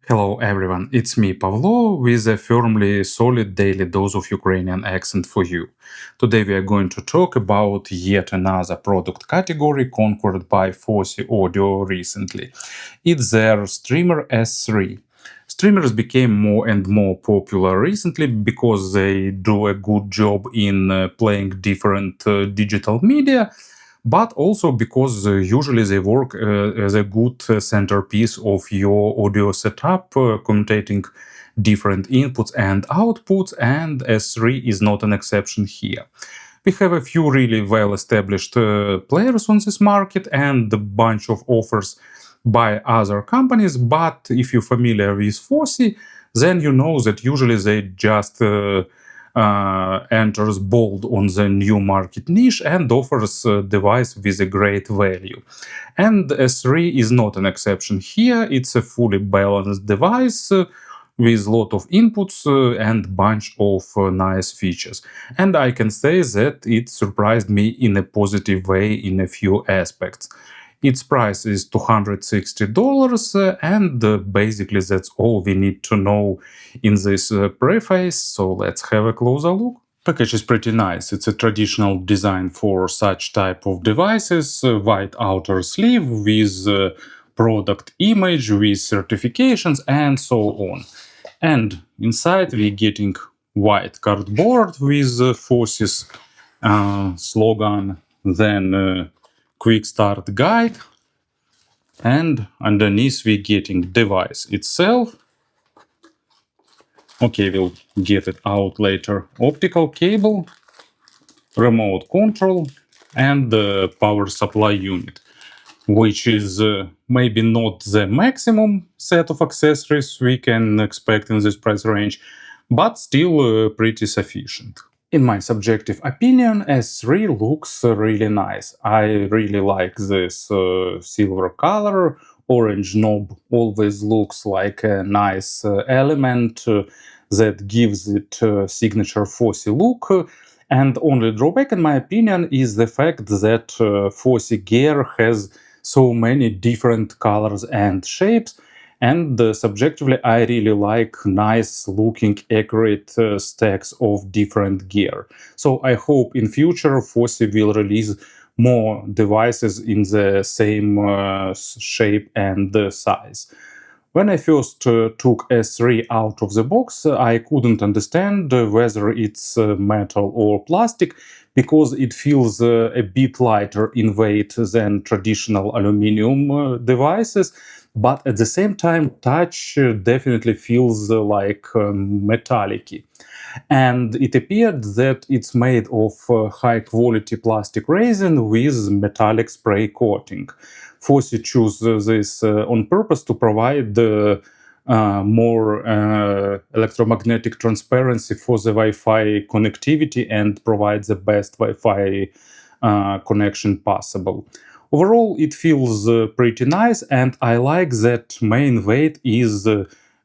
Hello everyone, it's me Pavlo with a firmly solid daily dose of Ukrainian accent for you. Today we are going to talk about yet another product category conquered by Fosi Audio recently. It's their Streamer S3. Streamers became more and more popular recently because they do a good job in playing different digital media, but also because usually they work as a good centerpiece of your audio setup, commutating different inputs and outputs, and S3 is not an exception here. We have a few really well-established players on this market and a bunch of offers by other companies, but if you're familiar with Fosi, then you know that usually they just enters bold on the new market niche and offers a device with a great value. And S3 is not an exception here. It's a fully balanced device with a lot of inputs and bunch of nice features. And I can say that it surprised me in a positive way in a few aspects. Its price is $260, and basically that's all we need to know in this preface, so let's have a closer look. Package is pretty nice. It's a traditional design for such type of devices, white outer sleeve with product image, with certifications and so on. And inside we're getting white cardboard with Fosi's slogan, then quick start guide, and underneath we're getting device itself. Okay, we'll get it out later. Optical cable, remote control, and the power supply unit, which is maybe not the maximum set of accessories we can expect in this price range, but still pretty sufficient. In my subjective opinion, S3 looks really nice. I really like this silver color. Orange knob always looks like a nice element that gives it signature Fosi look. And only drawback, in my opinion, is the fact that Fosi gear has so many different colors and shapes. And subjectively, I really like nice looking, accurate stacks of different gear. So I hope in future Fosi will release more devices in the same shape and size. When I first took S3 out of the box, I couldn't understand whether it's metal or plastic, because it feels a bit lighter in weight than traditional aluminum devices. But at the same time, touch definitely feels like metallic. And it appeared that it's made of high quality plastic resin with metallic spray coating. Fosi chose this on purpose to provide more electromagnetic transparency for the Wi-Fi connectivity and provide the best Wi-Fi connection possible. Overall, it feels pretty nice, and I like that main weight is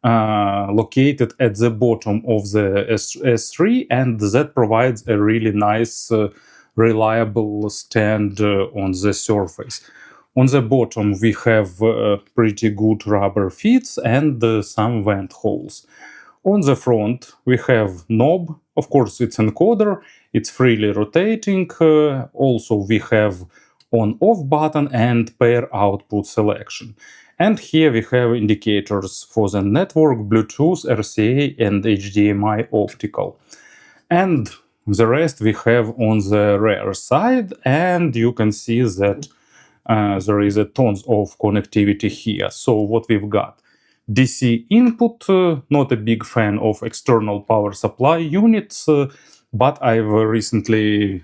located at the bottom of the S3, and that provides a really nice, reliable stand on the surface. On the bottom, we have pretty good rubber fits and some vent holes. On the front, we have knob. Of course, it's encoder. It's freely rotating. Also, we have on-off button and pair output selection. And here we have indicators for the network, Bluetooth, RCA, and HDMI optical. And the rest we have on the rear side, and you can see that there is a tons of connectivity here. So what we've got? DC input, not a big fan of external power supply units, but I've recently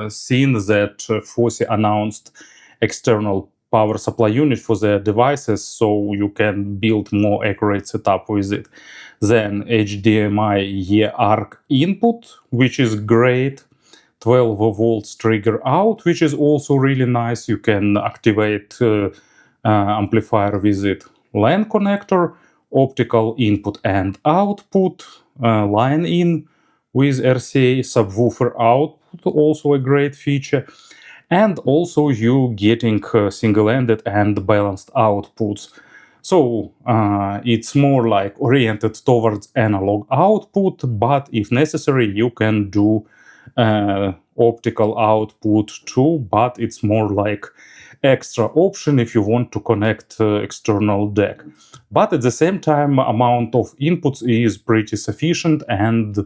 seen that Fosi announced external power supply unit for their devices, so you can build more accurate setup with it. Then HDMI ARC input, which is great. 12 volts trigger out, which is also really nice. You can activate amplifier with it. LAN connector, optical input and output, line in with RCA, subwoofer output, also a great feature. And also you getting single-ended and balanced outputs So it's more like oriented towards analog output, but if necessary, you can do optical output too, but it's more like extra option if you want to connect external DAC. But at the same time, amount of inputs is pretty sufficient and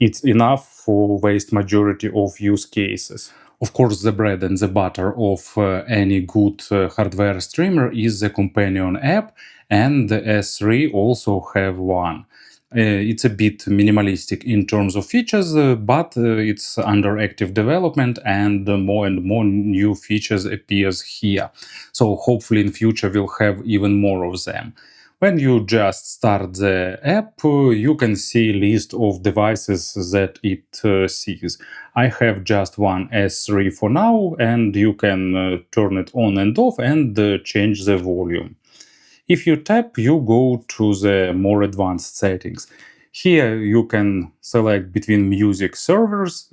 it's enough for vast majority of use cases. Of course, the bread and the butter of any good hardware streamer is the companion app, and the S3 also have one. It's a bit minimalistic in terms of features, but it's under active development and more new features appears here. So hopefully in future we'll have even more of them. When you just start the app, you can see list of devices that it sees. I have just one S3 for now, and you can turn it on and off and change the volume. If you tap, you go to the more advanced settings. Here you can select between music services,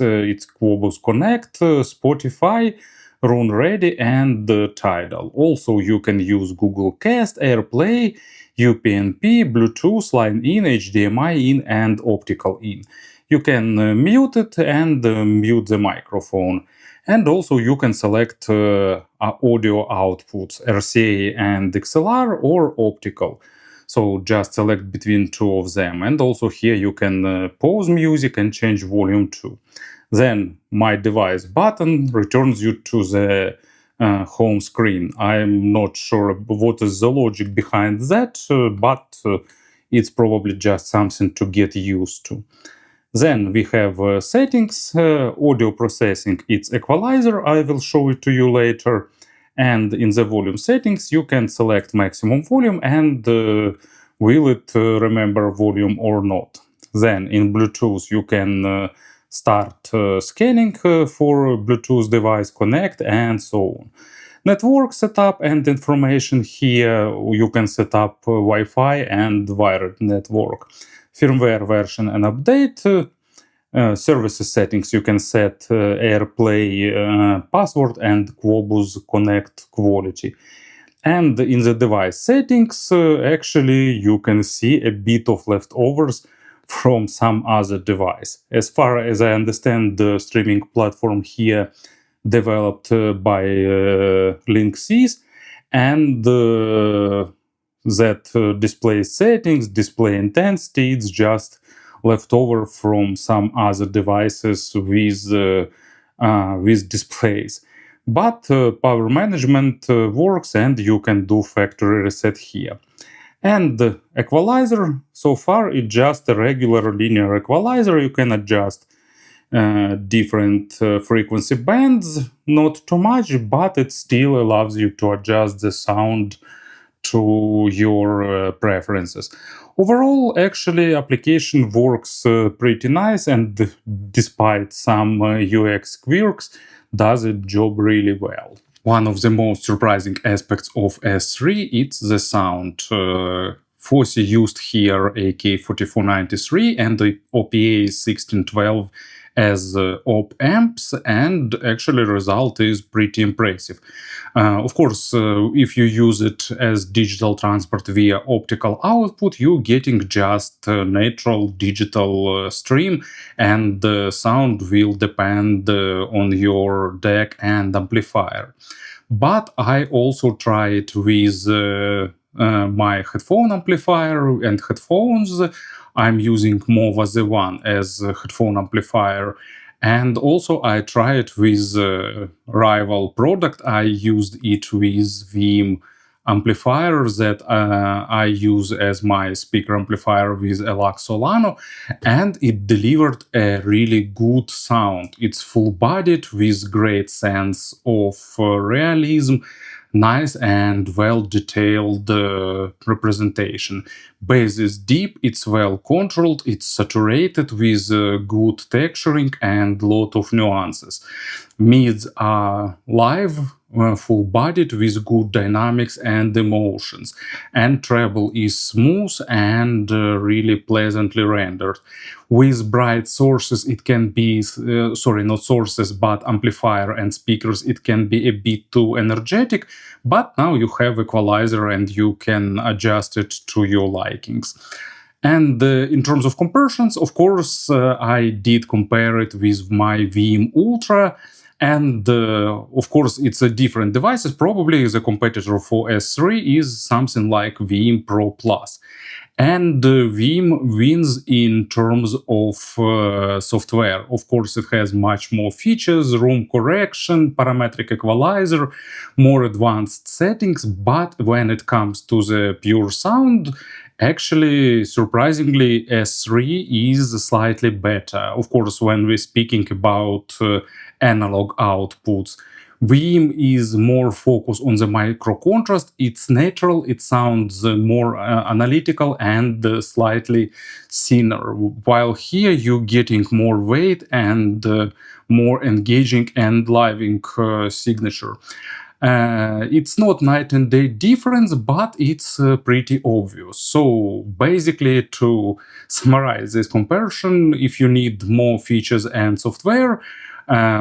it's Qobuz Connect, Spotify, Run Ready, and Tidal. Also, you can use Google Cast, AirPlay, UPnP, Bluetooth, Line in, HDMI in, and Optical in. You can mute it and mute the microphone. And also you can select audio outputs, RCA and XLR or optical. So just select between two of them. And also here you can pause music and change volume too. Then My Device button returns you to the home screen. I'm not sure what is the logic behind that, but it's probably just something to get used to. Then we have settings, audio processing, it's equalizer, I will show it to you later. And in the volume settings, you can select maximum volume and will it remember volume or not. Then in Bluetooth, you can start scanning for Bluetooth device connect and so on. Network setup and information here, you can set up Wi-Fi and wired network. Firmware version and update. Services settings, you can set AirPlay password and Qobuz Connect quality. And in the device settings, actually you can see a bit of leftovers from some other device. As far as I understand, the streaming platform here developed by Linksys, and that display settings, display intensity, it's just left over from some other devices with displays. But power management works and you can do factory reset here. And the equalizer, so far it's just a regular linear equalizer. You can adjust different frequency bands, not too much, but it still allows you to adjust the sound to your preferences. Overall, actually, application works pretty nice, and despite some UX quirks, does its job really well. One of the most surprising aspects of S3 is the sound. Fosi used here AK4493 and the OPA 1612 as op amps, and actually result is pretty impressive. Of course, if you use it as digital transport via optical output, you're getting just a natural digital stream, and the sound will depend on your DAC and amplifier. But I also try it with my headphone amplifier and headphones. I'm using Mova Z1 as a headphone amplifier. And also I tried with rival product. I used it with Vim amplifier that I use as my speaker amplifier with Elax Solano, and it delivered a really good sound. It's full-bodied with great sense of realism, nice and well-detailed representation. Bass is deep, it's well controlled, it's saturated with good texturing and lot of nuances. Mids are live, full-bodied with good dynamics and emotions, and treble is smooth and really pleasantly rendered. With bright sources, it can be, sorry, not sources, but amplifier and speakers, it can be a bit too energetic, but now you have equalizer and you can adjust it to your likings. And in terms of comparisons, of course, I did compare it with my Veeam Ultra. And of course, it's a different devices. Probably the competitor for S3 is something like Veeam Pro Plus. And Veeam wins in terms of software. Of course, it has much more features, room correction, parametric equalizer, more advanced settings. But when it comes to the pure sound, actually, surprisingly, S3 is slightly better. Of course, when we're speaking about analog outputs, Veeam is more focused on the micro contrast. It's natural, it sounds more analytical and slightly thinner, while here you're getting more weight and more engaging and living signature. It's not night and day difference, but it's pretty obvious. So basically, to summarize this comparison, if you need more features and software,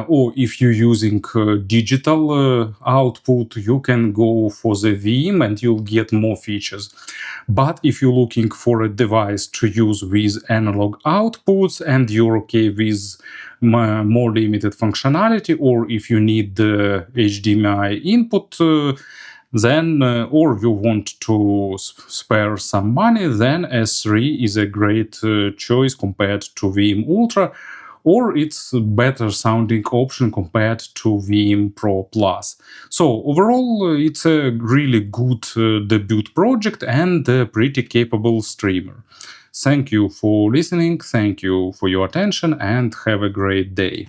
or if you're using digital output, you can go for the Veeam and you'll get more features. But if you're looking for a device to use with analog outputs and you're okay with more limited functionality, or if you need the HDMI input, then or you want to spare some money, then S3 is a great choice compared to Veeam Ultra, or it's a better sounding option compared to Veeam Pro Plus. So overall, it's a really good debut project and a pretty capable streamer. Thank you for listening, thank you for your attention, and have a great day.